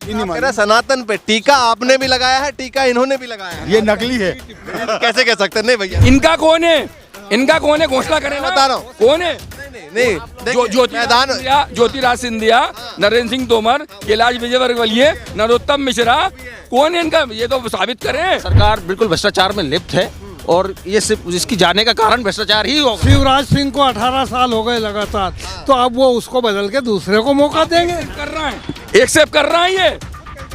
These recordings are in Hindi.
मेरा सनातन पे टीका आपने भी लगाया है, टीका इन्होंने भी लगाया है। ये नकली है। कैसे कह सकते हैं? नहीं भैया, इनका कौन है? इनका कौन है? घोषणा करें ना। बता रहा हूँ। कौन है? नहीं, ज्योतिराज सिंधिया, नरेंद्र सिंह तोमर, कैलाश विजयवर्गीय, नरोत्तम मिश्रा, कौन है इनका? ये तो साबित करें। सरकार बिल्कुल भ्रष्टाचार में लिप्त है और ये सिर्फ इसकी जाने का कारण भ्रष्टाचार ही होगा। शिवराज सिंह को 18 साल हो गए लगातार, तो अब वो उसको बदल के दूसरे को मौका देंगे। कर रहा है, एक्सेप्ट कर रहा है। ये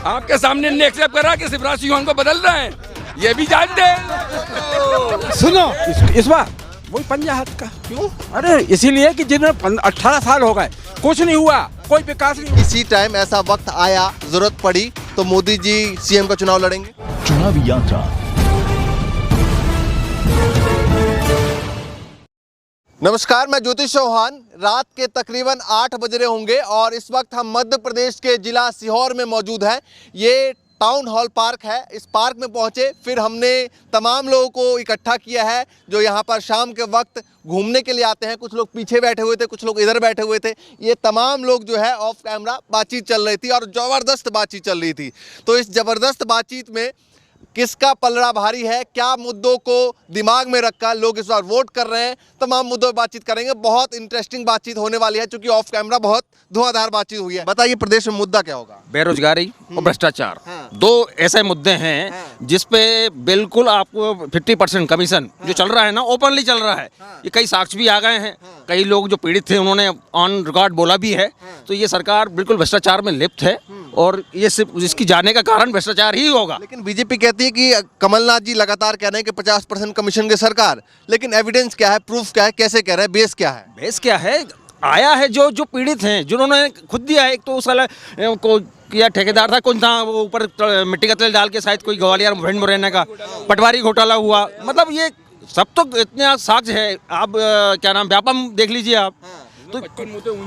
आपके सामने एक्सेप्ट कर रहा है कि शिवराज सिंह चौहान को बदल रहा है, ये भी जानते हैं। सुनो, इस बार वही पंजा हाथ का। क्यों? अरे इसीलिए कि जिन्हें 18 साल हो गए, कुछ नहीं हुआ, कोई विकास नहीं हुआ। इसी टाइम ऐसा वक्त आया, जरूरत पड़ी तो मोदी जी सीएम का चुनाव लड़ेंगे। चुनावी यात्रा। नमस्कार, मैं ज्योतिष चौहान। रात के तकरीबन 8 बज रहे होंगे और इस वक्त हम मध्य प्रदेश के जिला सीहोर में मौजूद हैं। ये टाउन हॉल पार्क है। इस पार्क में पहुंचे, फिर हमने तमाम लोगों को इकट्ठा किया है जो यहाँ पर शाम के वक्त घूमने के लिए आते हैं। कुछ लोग पीछे बैठे हुए थे, कुछ लोग इधर बैठे हुए थे। ये तमाम लोग जो है ऑफ कैमरा बातचीत चल रही थी और ज़बरदस्त बातचीत चल रही थी। तो इस ज़बरदस्त बातचीत में किसका पलड़ा भारी है, क्या मुद्दों को दिमाग में रखकर लोग इस बार वोट कर रहे हैं, तमाम मुद्दों पर बातचीत करेंगे। बहुत इंटरेस्टिंग बातचीत होने वाली है क्योंकि ऑफ कैमरा बहुत धुआंधार बातचीत हुई है। बताइए प्रदेश में मुद्दा क्या होगा? बेरोजगारी और भ्रष्टाचार, दो ऐसे मुद्दे हैं जिसपे बिल्कुल आपको 50% कमीशन जो चल रहा है ना, ओपनली चल रहा है। ये कई साक्ष्य भी आ गए हैं, कई लोग जो पीड़ित थे उन्होंने ऑन रिकॉर्ड बोला भी है। तो ये सरकार बिल्कुल भ्रष्टाचार में लिप्त है और ये सिर्फ इसकी जाने का कारण भ्रष्टाचार ही होगा। लेकिन बीजेपी कहती है कि कमलनाथ जी लगातार कह रहे हैं कि 50% कमीशन की सरकार, लेकिन एविडेंस क्या है, प्रूफ क्या है, कैसे कह रहे हैं, बेस क्या है? बेस क्या है? आया है जो पीड़ित हैं, जिन्होंने खुद दिया है। एक तो साला को किया ठेकेदार था, कौन था वो, ऊपर मिट्टी का तेल डाल के शायद कोई ग्वालियर भिंड मुरैना का पटवारी घोटाला हुआ। मतलब ये सब तो इतने साक्ष्य है। आप क्या नाम व्यापम देख लीजिए आप, तो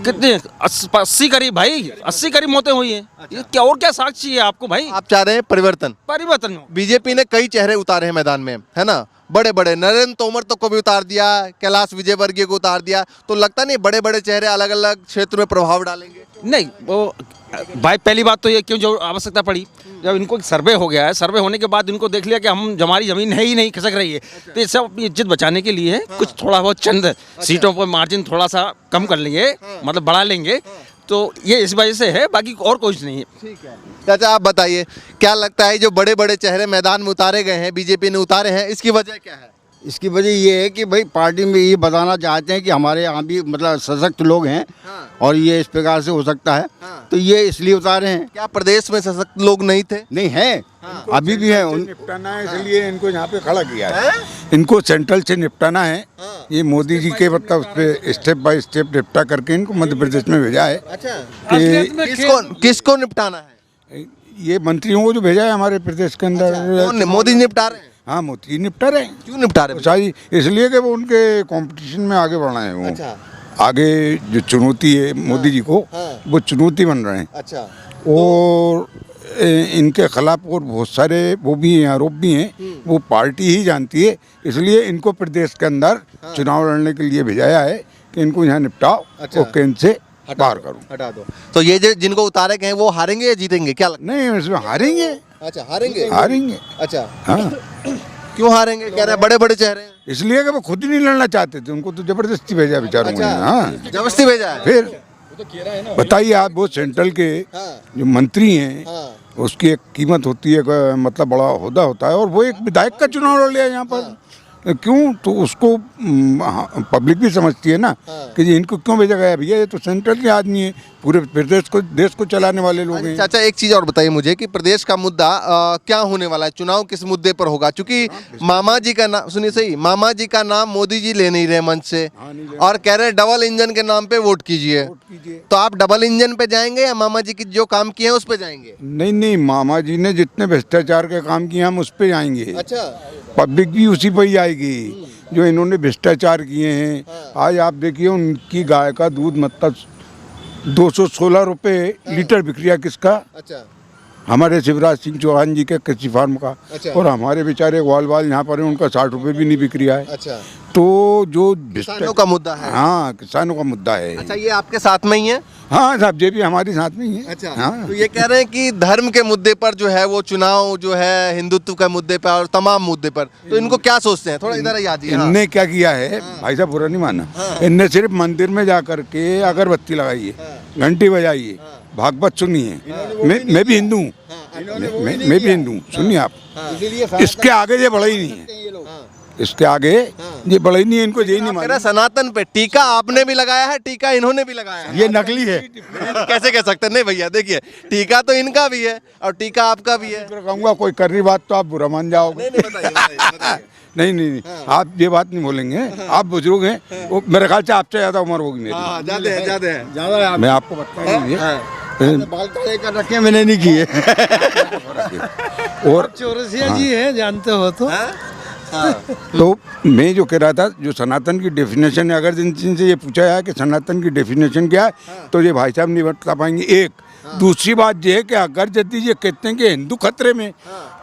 कितने 80 करीब भाई, 80 करीब मौतें हुई हैं। ये क्या और क्या साक्ष्य है आपको भाई? आप चाह रहे हैं परिवर्तन? परिवर्तन हो। बीजेपी ने कई चेहरे उतारे हैं मैदान में, है ना, बड़े बड़े। नरेंद्र तोमर तो को भी उतार दिया, कैलाश विजयवर्गीय को उतार दिया। तो लगता नहीं बड़े बड़े चेहरे अलग अलग क्षेत्र में प्रभाव डालेंगे? नहीं, वो भाई पहली बात तो ये क्यों जो आवश्यकता पड़ी, जब इनको सर्वे हो गया है, सर्वे होने के बाद इनको देख लिया कि हमारी जमीन है ही नहीं, खिसक रही है। तो ये सब अपनी इज्जत बचाने के लिए कुछ थोड़ा बहुत चंद सीटों पर मार्जिन थोड़ा सा कम कर लेंगे, मतलब बढ़ा लेंगे। तो ये इस वजह से है, बाकी और कुछ नहीं है। ठीक है चाचा, आप बताइए क्या लगता है जो बड़े बड़े चेहरे मैदान में उतारे गए हैं, बीजेपी ने उतारे हैं, इसकी वजह क्या है? इसकी वजह ये है कि भाई पार्टी में ये बताना चाहते हैं कि हमारे यहाँ भी मतलब सशक्त लोग हैं और ये इस प्रकार से हो सकता है। तो ये इसलिए उतारे हैं। क्या प्रदेश में सशक्त लोग नहीं थे? नहीं है, अभी भी है। निपटाना है, इसलिए इनको यहाँ पे खड़ा किया है। इनको सेंट्रल से निपटाना है। ये मोदी जी के मतलब उस पे स्टेप बाय स्टेप निपटा करके इनको मध्य प्रदेश में भेजा है। अच्छा, कि किसको निपटाना है? ये मंत्रियों को जो भेजा है हमारे प्रदेश के अंदर, मोदी निपटा रहे हैं? हाँ, मोदी निपटा रहे हैं। क्यों निपटा रहे हैं? शायद इसलिए कि वो उनके कंपटीशन में आगे बढ़ रहे हैं। वो अच्छा, आगे जो चुनौती है मोदी जी को, वो चुनौती बन रहे हैं। अच्छा, और इनके खिलाफ और बहुत सारे वो भी हैं, आरोप भी हैं, वो पार्टी ही जानती है। इसलिए इनको प्रदेश के अंदर चुनाव लड़ने के लिए भेजाया है कि इनको यहाँ निपटाओ और केंद्र से बाहर करो, हटा दो। तो ये जो जिनको उतारे गए हैं वो हारेंगे या जीतेंगे, क्या लगता नहीं इसमें हारेंगे। अच्छा, हारेंगे? हारेंगे। अच्छा, हाँ, क्यों हारेंगे? कह रहे हैं बड़े बड़े चेहरे हैं। इसलिए कि वो खुद ही नहीं लड़ना चाहते थे, उनको तो जबरदस्ती भेजा बेचारों ने। हाँ, जबरदस्ती भेजा है? फिर बताइए आप, वो सेंट्रल के जो मंत्री हैं, उसकी एक कीमत होती है, मतलब बड़ा ओहदा होता है, और वो एक विधायक का चुनाव लड़ लिया यहाँ पर। क्यों? तो उसको पब्लिक भी समझती है ना कि ये इनको क्यों भेजा गया। भैया ये तो सेंट्रल के आदमी है, पूरे प्रदेश को, देश को चलाने वाले लोग हैं। चाचा एक चीज़ और बताइए मुझे कि प्रदेश का मुद्दा क्या होने वाला है, चुनाव किस मुद्दे पर होगा? क्योंकि मामा जी का नाम, सुनिए सही, मामा जी का नाम मोदी जी ले नहीं रहे मंच से और कह रहे हैं डबल इंजन के नाम पे वोट कीजिए। तो आप डबल इंजन पे जाएंगे या मामा जी की जो काम किए हैं उस पे जाएंगे? नहीं, मामा जी ने जितने भ्रष्टाचार के काम किए हम उस पे जाएंगे। अच्छा, पब्लिक भी उसी पर ही आएगी जो इन्होंने भ्रष्टाचार किए हैं। आज आप देखिए उनकी गाय का दूध मतलब 216 रुपये लीटर बिक रहा। किसका? अच्छा, हमारे शिवराज सिंह चौहान जी के कृषि फार्म का। अच्छा। और हमारे बेचारे ग्वाल बाल यहाँ पर हैं, उनका 60 रुपये भी नहीं बिक रहा है। अच्छा, तो जो किसानों का मुद्दा है। हाँ, किसानों का मुद्दा है। अच्छा, ये आपके साथ में ही है? हाँ साहब, ये भी हमारे साथ में ही है। अच्छा, हाँ। तो ये कह रहे हैं कि धर्म के मुद्दे पर जो है वो चुनाव जो है हिंदुत्व के मुद्दे पर और तमाम मुद्दे पर, तो इनको क्या सोचते हैं? थोड़ा इधर आ जाइए। हाँ। इनने क्या किया है भाई साहब, बुरा नहीं माना, इनने सिर्फ मंदिर में जा करके अगरबत्ती लगाई है, घंटी बजाई है, भागवत सुनी है। मैं भी हिंदू हूँ, मैं भी हिंदू हूँ, सुनिए आप। इसके आगे ये बढ़ा ही नहीं है, इसके आगे ये बढ़ा ही नहीं है, इनको यही नहीं मेरा माना। सनातन पे टीका आपने भी लगाया है, टीका इन्होंने भी लगाया है। ये नकली है। कैसे कह सकते हैं? नहीं भैया देखिए, टीका तो इनका भी है और टीका आपका भी है। फिर कहूँगा कोई कर रही बात तो आप बुरा मान जाओगे। नहीं, बताइए। नहीं, आप ये बात नहीं बोलेंगे, आप बुजुर्ग हैं, वो मेरे ख्याल से आपसे ज्यादा उम्र होगी मेरी। हाँ, ज्यादा है। मैं आपको बता दीजिए, बाल काले कर रखे हैं, मैंने नहीं किए। और चौरसिया जी हैं, जानते हो तो। तो मैं जो कह रहा था, जो सनातन की डेफिनेशन है, अगर जिनसे ये पूछा है कि सनातन की डेफिनेशन क्या है, तो ये भाई साहब नहीं बता पाएंगे। एक दूसरी बात ये है कि अगर यदि ये कहते हैं कि हिंदू खतरे में,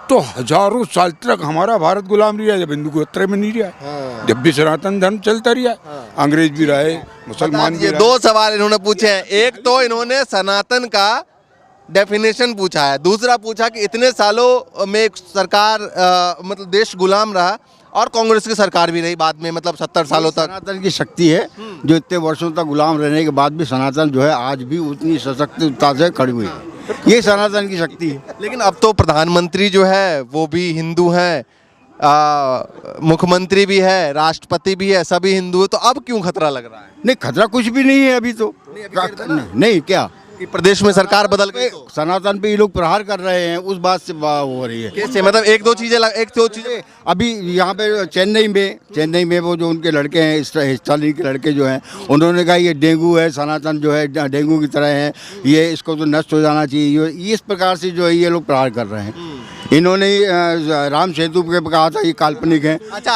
तो हजारों साल तक हमारा भारत गुलाम रहा, जब हिंदू खतरे में नहीं रहा, जब भी सनातन धर्म चलता रहा, अंग्रेज भी रहे, मुसलमान भी ये रहे। दो सवाल इन्होंने पूछे हैं। एक तो इन्होंने सनातन का डेफिनेशन पूछा है, दूसरा पूछा कि इतने सालों में एक सरकार मतलब देश गुलाम रहा और कांग्रेस की सरकार भी रही बाद में, मतलब 70 सालों तक। सनातन की शक्ति है जो इतने वर्षों तक गुलाम रहने के बाद भी सनातन जो है आज भी उतनी सशक्तता से खड़ी हुई है। ये सनातन की शक्ति है। लेकिन अब तो प्रधानमंत्री जो है वो भी हिंदू हैं, मुख्यमंत्री भी है, राष्ट्रपति भी है, सभी हिंदू है, तो अब क्यों खतरा लग रहा है? नहीं, खतरा कुछ भी नहीं है अभी तो। नहीं, क्या कि प्रदेश में सरकार बदल गई तो? सनातन पे ये लोग प्रहार कर रहे हैं, उस बात से हो रही है। कैसे? मतलब एक दो चीजें अभी यहाँ पे चेन्नई में वो जो उनके लड़के हैं, स्टालिन के लड़के जो हैं, उन्होंने कहा ये डेंगू है, सनातन जो है डेंगू की तरह है, ये इसको तो नष्ट हो जाना चाहिए। ये इस प्रकार से जो है ये लोग प्रहार कर रहे हैं। इन्होंने राम सेतु पे कहा था ये काल्पनिक है। अच्छा,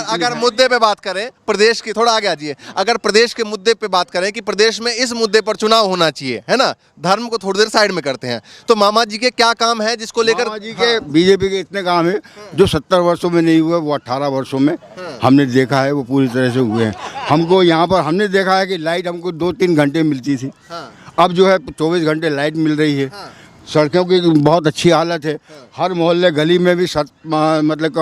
अगर मुद्दे पे बात करें प्रदेश की, थोड़ा आगे आ जाइए, अगर प्रदेश के मुद्दे पे बात करें कि प्रदेश में इस मुद्दे पर चुनाव होना चाहिए, है ना, धर्म को थोड़ी देर साइड में करते हैं, तो मामा जी के क्या काम है जिसको लेकर? मामा जी के बीजेपी के इतने काम है जो 70 वर्षों में नहीं हुए, वो 18 वर्षों में हमने देखा है, वो पूरी तरह से हुए हैं। हमको यहाँ पर हमने देखा है कि लाइट हमको 2-3 घंटे मिलती थी, अब जो है 24 घंटे लाइट मिल रही है। सड़कों की बहुत अच्छी हालत है, हर मोहल्ले गली में भी मतलब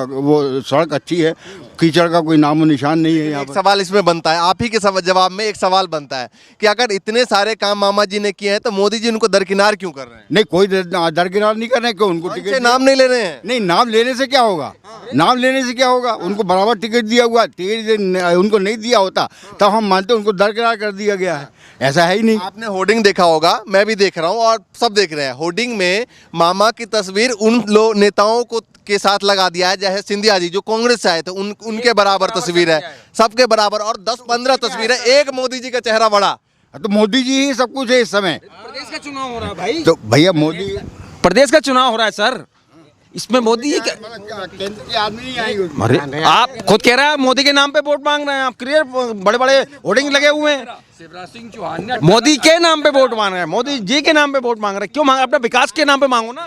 वो सड़क अच्छी है, कीचड़ का कोई नामो निशान नहीं है यहाँ एक पर। सवाल इसमें बनता है, आप ही के जवाब में एक सवाल बनता है कि अगर इतने सारे काम मामा जी ने किए हैं तो मोदी जी उनको दरकिनार क्यों कर रहे हैं? नहीं, कोई दरकिनार नहीं कर रहे, क्यों? उनको उनसे टिकट नाम नहीं ले रहे हैं? नहीं, नाम लेने से क्या होगा? नाम लेने से क्या होगा? उनको बराबर टिकट दिया हुआ, टिकट उनको नहीं दिया होता तब हम मानते उनको दरकिनार कर दिया गया है, ऐसा है ही नहीं। आपने होर्डिंग देखा होगा, मैं भी देख रहा हूँ और सब देख रहे हैं, होर्डिंग में मामा की तस्वीर उन नेताओं को के साथ लगा दिया है, जैसे सिंधिया जी जो कांग्रेस से आए थे उनके बराबर तस्वीर है, सबके बराबर, और 10-15 तस्वीर है, एक मोदी जी का चेहरा बड़ा। तो मोदी जी ही सब कुछ है इस समय। प्रदेश का चुनाव हो रहा है भाई, तो भैया मोदी प्रदेश का चुनाव हो रहा है सर, इसमें मोदी ही केंद्र के आदमी नहीं आएंगे। अरे आप खुद कह रहे हैं मोदी के नाम पे वोट मांग रहे हैं, आप क्लियर बड़े बड़े होर्डिंग लगे हुए हैं। शिवराज सिंह चौहान ने मोदी के नाम पे वोट मांग रहे हैं, मोदी जी के नाम पे वोट मांग रहे हैं, क्यों मांग? अपने विकास के नाम पे मांगो ना।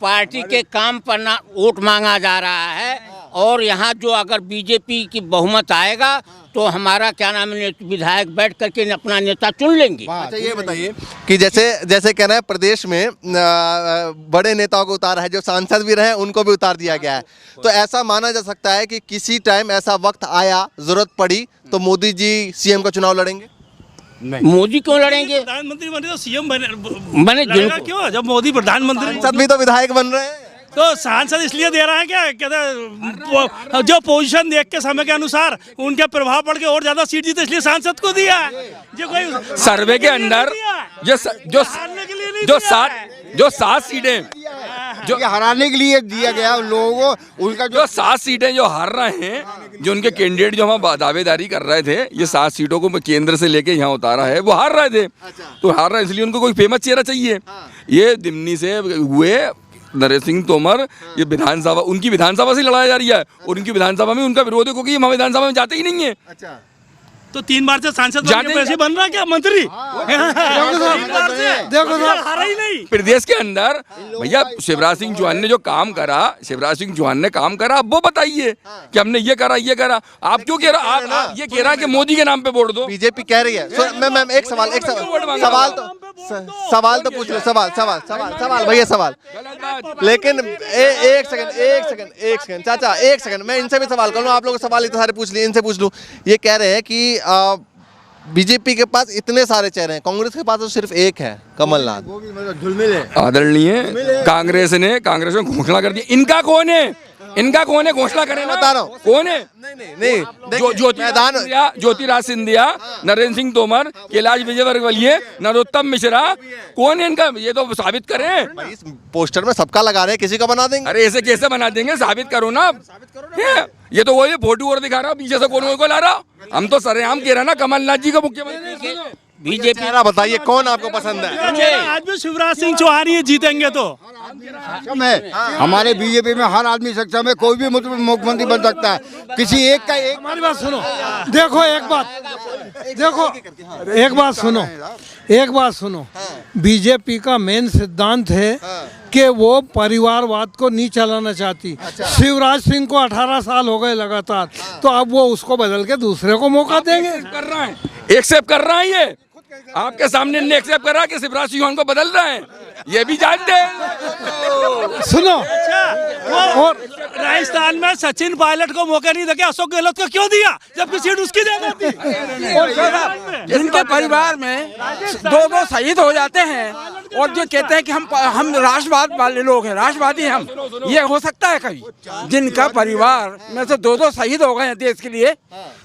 पार्टी के काम पर ना वोट मांगा जा रहा है, और यहाँ जो अगर बीजेपी की बहुमत आएगा तो हमारा क्या नाम है, विधायक बैठ करके अपना नेता चुन लेंगे। अच्छा, ये बताइए कि जैसे कहना है प्रदेश में बड़े नेताओं को उतारा है, जो सांसद भी रहे उनको भी उतार दिया गया है, तो ऐसा माना जा सकता है कि किसी टाइम ऐसा वक्त आया, जरूरत पड़ी तो मोदी जी सीएम का चुनाव लड़ेंगे? मोदी क्यों लड़ेंगे? प्रधानमंत्री बने तो सीएम बने लड़ेगा क्यों? जब मोदी प्रधानमंत्री, सांसद भी तो विधायक बन रहे हैं। तो सांसद इसलिए दे रहा है क्या? कहते जो पोजीशन देख के समय के अनुसार उनके प्रभाव पड़ के और ज्यादा सीट जीते, इसलिए सांसद को दिया है। जो कोई सर्वे के अंदर जो 7 सीटें जो हराने के लिए दिया गया उन लोगों को, उनका जो 7 सीटें जो हार रहे हैं, जो उनके कैंडिडेट जो हम दावेदारी कर रहे थे, ये 7 सीटों को केंद्र से लेके यहाँ उतारा है, वो हार रहे थे। तो हार रहे हैं इसलिए उनको कोई फेमस चेहरा चाहिए। ये दिमनी से हुए नरेंद्र सिंह तोमर, ये विधानसभा उनकी विधानसभा से लड़ाई जा रही है, और उनकी विधानसभा में उनका विरोध है क्योंकि हम विधानसभा में जाते ही नहीं है। तो 3 बार से सांसद बन के वैसे बन रहा क्या मंत्री? देखो सर, हारा ही नहीं। प्रदेश के अंदर भैया शिवराज सिंह चौहान ने जो काम करा, शिवराज सिंह चौहान ने काम करा, अब वो बताइए कि हमने ये करा ये करा। आप क्यों कह रहा, आप ये कह रहा कि मोदी के नाम पे वोट दो। बीजेपी कह रही है। मैम एक सवाल तो पूछ लो, सवाल भैया सवाल। लेकिन एक सेकंड चाचा, एक सेकंड, मैं इनसे भी सवाल करूँ। आप लोग सवाल इतने सारे पूछ लिए, इनसे पूछ लूँ। ये कह रहे हैं कि बीजेपी के पास इतने सारे चेहरे हैं, कांग्रेस के पास तो सिर्फ एक है, कमलनाथ। वो भी मतलब धुलमिल है। आदरणीय कांग्रेस ने घोषणा कर दी। इनका कौन है? इनका कौन है? घोषणा करें, बता रहा हूँ कौन है। नहीं ज्योतिराज सिंधिया, नरेंद्र सिंह तोमर, कैलाश विजयवर्गीय, नरोत्तम मिश्रा, कौन है इनका? ये तो साबित करें। भाई इस पोस्टर में सबका लगा रहे हैं, किसी का बना देंगे? अरे ऐसे कैसे बना देंगे? साबित करो ना। ये तो वही फोटो और दिखा रहा, पीछे से कौन को ला रहा। हम तो सरेआम कह रहे ना कमलनाथ जी को मुख्यमंत्री। बीजेपी बताइए कौन आपको पसंद है? आज भी शिवराज सिंह चौहान ही जीतेंगे तो सक्षम है। हमारे बीजेपी में हर आदमी सक्षम है, कोई भी मुख्यमंत्री बन सकता है। किसी एक का एक। हमारी बात सुनो, देखो एक बात सुनो, बीजेपी का मेन सिद्धांत है कि वो परिवारवाद को नहीं चलाना चाहती। शिवराज सिंह को 18 साल हो गए लगातार, तो अब वो उसको बदल के दूसरे को मौका देंगे। एक्सेप्ट कर रहा है ये आपके सामने ने एक्सेप्ट करा कि शिवराज सिंह चौहान को बदल रहा है, ये भी जानते हैं। सुनो, और राजस्थान में सचिन पायलट को मौका नहीं देके अशोक गहलोत को क्यों दिया, जबकि सीट उसकी जगह थी? जिनके परिवार में 2 शहीद हो जाते हैं और जो कहते हैं कि हम राष्ट्रवाद वाले लोग हैं, राष्ट्रवादी हम, ये हो सकता है कभी? जिनका परिवार में से 2 शहीद हो गए हैं देश के लिए,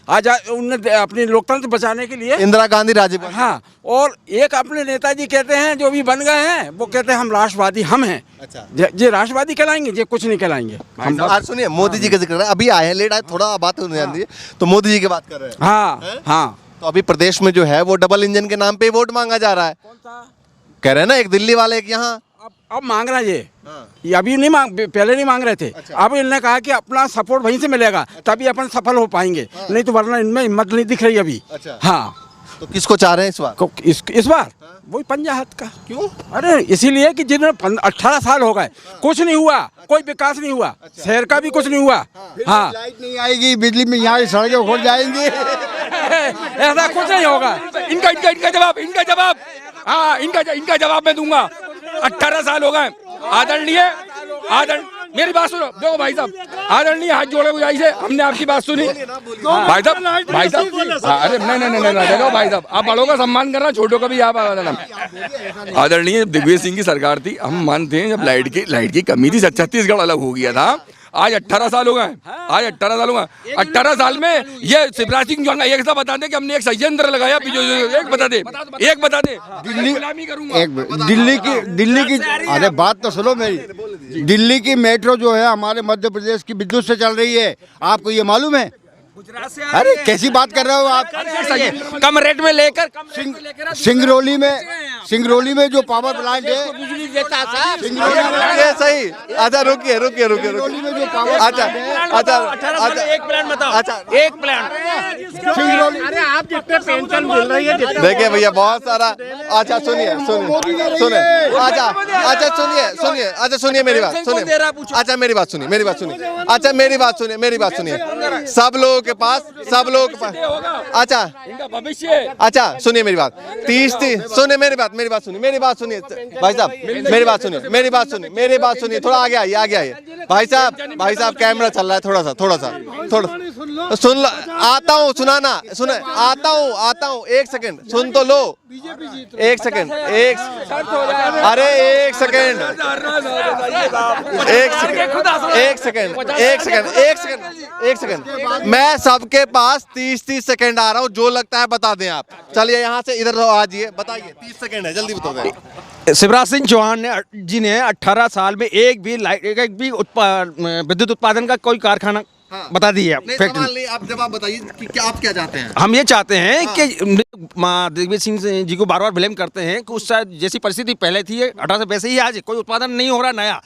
आज उन्हें अपनी लोकतंत्र बचाने के लिए, इंदिरा गांधी, राजीव गांधी। हाँ, और एक अपने नेताजी कहते हैं जो भी बन गए हैं, वो कहते हैं हम राष्ट्रवादी हम हैं। अच्छा, ये राष्ट्रवादी कहलाएंगे, ये कुछ नहीं कहलाएंगे। हम आज सुनिए, मोदी जी का जिक्र कर रहे हैं, अभी आए हैं, लेट आए, थोड़ा बात होने जाती है, तो मोदी जी की बात कर रहे हैं। हाँ, तो अभी प्रदेश में जो है वो डबल इंजन के नाम पे वोट मांगा जा रहा है। कह रहे हैं ना, एक दिल्ली वाले, एक यहाँ। अब मांग रहा है ये अभी नहीं पहले नहीं मांग रहे थे। अब इन्होंने कहा कि अपना सपोर्ट वहीं से मिलेगा, तभी अपन सफल हो पाएंगे, नहीं तो वरना इनमें हिम्मत नहीं दिख रही अभी। हाँ, तो किसको चाह रहे हैं इस बार? इस बार वही पंजा हाथ का। क्यों? अरे इसीलिए कि जिन्हें 18 साल हो गए, कुछ नहीं हुआ, कोई विकास नहीं हुआ, शहर का भी कुछ नहीं हुआ। हाँ, लाइट नहीं आएगी, बिजली में यहाँ सड़कें उखड़ जाएंगी। ऐसा कुछ नहीं होगा। इनका जवाब हाँ, इनका जवाब मैं दूंगा। 18 साल हो गए। आदरणीय मेरी बात सुनो, देखो भाई साहब, आदरणीय हाथ जोड़े गुजारिश है, हमने आपकी बात सुनी। भाई साहब अरे नहीं, देखो भाई साहब, आप बड़ों का सम्मान करना, छोटों का भी आप। आदरणीय दिग्विजय सिंह की सरकार थी, हम मानते हैं जब लाइट की कमी थी, छत्तीसगढ़ अलग हो गया था। आज 18 साल हो गए। 18 साल में ये शिवराज सिंह चौहान एक ऐसा बता दे कि हमने एक षड्यंत्र लगाया। एक बता दे। दिल्ली की अरे बात तो सुनो मेरी। दिल्ली की मेट्रो जो है हमारे मध्य प्रदेश की विद्युत से चल रही है, आपको ये मालूम है? अरे कैसी बात कर रहे हो आप? कम रेट में लेकर सिंगरौली में जो पावर प्लांट है, बिजली देता साहब। ये सही। अच्छा रुकिए। अच्छा, एक प्लान बताओ। अच्छा, एक प्लान। अरे आप जितने पेंशन मिल रही है, देखिए भैया बहुत सारा। अच्छा सुनिए। अच्छा सुनिए मेरी बात सुनिए। अच्छा मेरी बात सुनिए। सब लोगों के पास अच्छा भविष्य। अच्छा सुनिए मेरी बात। 30 सुनिए मेरी बात सुनिए भाई साहब, मेरी बात सुनिए। थोड़ा आगे आइए भाई साहब, कैमरा चल रहा है, थोड़ा सा सुन लो। आता हूँ। एक सेकंड सुन तो लो। एक सेकंड। मैं सबके पास 30 सेकंड आ रहा हूँ, जो लगता है बता दें आप। चलिए यहाँ से इधर आ जाइए, बताइए। 30 सेकंड है, जल्दी बता दें। शिवराज सिंह चौहान जी ने 18 साल में एक भी विद्युत उत्पादन का कोई कारखाना बता दिया फैक्ट्री। आप जवाब बताइए कि क्या आप क्या चाहते हैं? हम ये चाहते हैं कि दिग्विजय सिंह जी को बार ब्लेम करते हैं कि उस जैसी परिस्थिति पहले थी 18 से वैसे ही आज कोई उत्पादन नहीं हो रहा नया।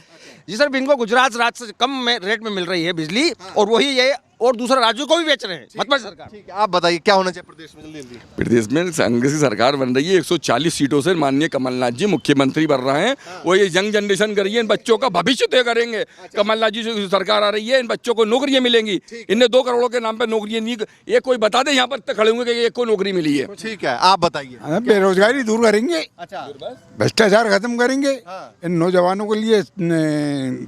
जी सर, इनको गुजरात राज्य से कम रेट में मिल रही है बिजली, और वही ये और दूसरे राज्यों को भी बेच रहे हैं मतभर सरकार। ठीक है, आप बताइए क्या होना चाहिए प्रदेश में जल्दी जल्दी। प्रदेश में कांग्रेस की सरकार बन रही है, 140 सीटों से माननीय कमलनाथ जी मुख्यमंत्री बन रहे हैं। वो ये यंग जनरेशन करिए, इन बच्चों का भविष्य तय करेंगे। कमलनाथ जी से सरकार आ रही है, इन बच्चों को नौकरियां मिलेंगी। इनने 2 करोड़ के नाम पे नौकरियां नहीं, ये कोई बता दे यहाँ पर खड़े होंगे कि एक को नौकरी मिली है। ठीक है, आप बताइए। बेरोजगारी दूर करेंगे, अच्छा, भ्रष्टाचार खत्म करेंगे, इन नौजवानों के लिए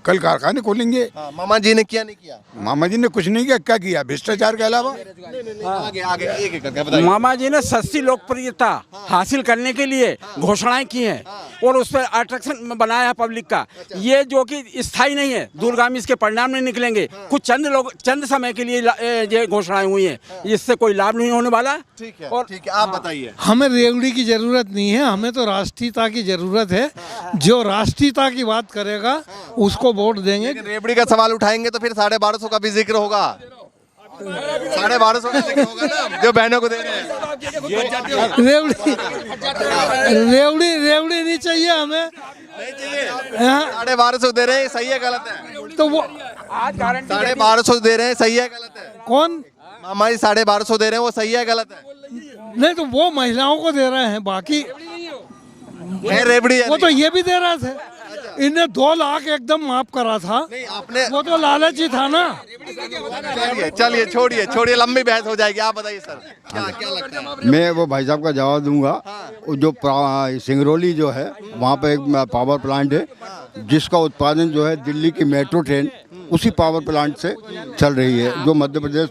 कल कारखाने खोलेंगे। मामा जी ने किया नहीं किया? मामा जी ने कुछ नहीं किया, क्या किया भ्रष्टाचार के अलावा? आगे आगे एक एक करके बताइए। मामा जी ने सस्ती लोकप्रियता हासिल करने के लिए घोषणाएं की हैं और उस पर अट्रैक्शन बनाया है पब्लिक का। ये जो कि स्थायी नहीं है, दूरगामी इसके परिणाम नहीं निकलेंगे। कुछ चंद लोग चंद समय के लिए ये घोषणाएं हुई हैं, इससे कोई लाभ नहीं होने वाला। ठीक है, और ठीक है, आप बताइए। हमें रेवड़ी की जरूरत नहीं है, हमें तो राष्ट्रीयता की जरूरत है। जो राष्ट्रीयता की बात करेगा उसको वोट देंगे। लेकिन रेवड़ी का सवाल उठाएंगे तो फिर 1250 का भी जिक्र होगा। 1250 का जिक्र होगा ना, जो बहनों को दे रहे हैं। रेवड़ी रेवड़ी नहीं चाहिए हमें। नहीं चाहिए, 1250 दे रहे हैं, सही है गलत है? तो वो 1250 दे रहे हैं, सही है गलत है? कौन? मामा जी 1250 दे रहे हैं, वो सही है गलत है? नहीं तो वो महिलाओं को दे रहे हैं, बाकी है रेवड़ी है वो तो नहीं? ये भी दे रहे थे। इन्हें 2 लाख एकदम माफ करा था। नहीं, आपने वो तो लालची था ना। चलिए छोड़िए, लंबी बहस हो जाएगी। आप बताइए सर, क्या लगता है? मैं वो भाई साहब का जवाब दूंगा। वो जो सिंगरौली जो है वहाँ पे एक पावर प्लांट है जिसका उत्पादन जो है दिल्ली की मेट्रो ट्रेन उसी पावर प्लांट से चल रही है, जो मध्य प्रदेश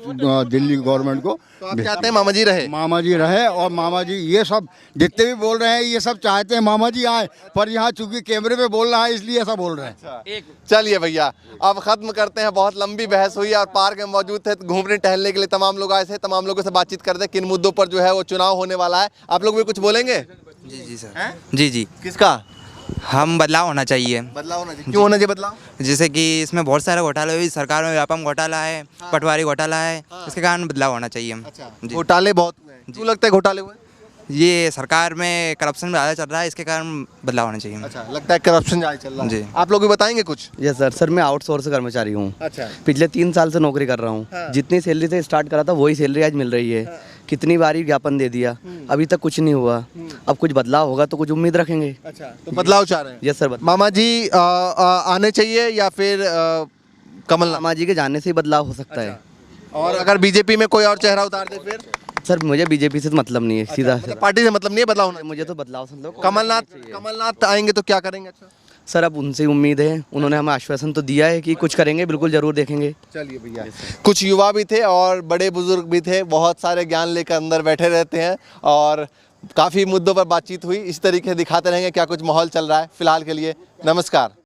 दिल्ली गवर्नमेंट को तो आप चाहते हैं मामा जी रहे? मामा जी रहे। और मामा जी ये सब जितने भी बोल रहे हैं ये सब चाहते हैं मामा जी आए, पर यहाँ चूंकि कैमरे पे बोल रहा है इसलिए ऐसा बोल रहे हैं। चलिए भैया, अब खत्म करते हैं। बहुत लंबी बहस हुई और पार्क में मौजूद थे, घूमने टहलने के लिए तमाम लोग आए थे। तमाम लोगों से बातचीत करते हैं किन मुद्दों पर जो है वो चुनाव होने वाला है। आप लोग भी कुछ बोलेंगे? जी सर, जी किसका हम बदलाव होना चाहिए। बदलाव होना चाहिए? क्यों होना चाहिए बदलाव? जैसे कि इसमें बहुत सारे घोटाले हुए, सरकार में व्यापम घोटाला है, पटवारी घोटाला है, इसके कारण बदलाव होना चाहिए। जी। घोटाले बहुत हुए हैं। क्यों लगता है घोटाले हुए? ये सरकार में करप्शन ज़्यादा चल रहा है, इसके कारण बदलाव होना चाहिए। अच्छा, लगता है करप्शन ज़्यादा चल रहा है। जी। आप लोग भी बताएंगे कुछ? यस सर मैं आउटसोर्स कर्मचारी हूँ। अच्छा, पिछले 3 साल से नौकरी कर रहा हूँ। जितनी सैलरी से स्टार्ट करा था वही सैलरी आज मिल रही है। कितनी बारी ज्ञापन दे दिया, अभी तक कुछ नहीं हुआ। अब कुछ बदलाव होगा तो कुछ उम्मीद रखेंगे। अच्छा, तो बदलाव चाह रहे हैं? Yes sir. मामा जी आने चाहिए या फिर कमल? मामा जी के जाने से ही बदलाव हो सकता है। और अगर बीजेपी में कोई और चेहरा उतार दे फिर? सर मुझे बीजेपी से तो मतलब नहीं है, सीधा मतलब पार्टी से मतलब नहीं है, बदलाव होना? मुझे तो बदलाव समझ लो। कमलनाथ आएंगे तो क्या करेंगे? अच्छा सर अब उनसे उम्मीद है, उन्होंने हमें आश्वासन तो दिया है कि कुछ करेंगे, बिल्कुल जरूर देखेंगे। चलिए भैया, कुछ युवा भी थे और बड़े बुजुर्ग भी थे, बहुत सारे ज्ञान लेकर अंदर बैठे रहते हैं और काफ़ी मुद्दों पर बातचीत हुई। इस तरीके से दिखाते रहेंगे क्या कुछ माहौल चल रहा है। फिलहाल के लिए नमस्कार।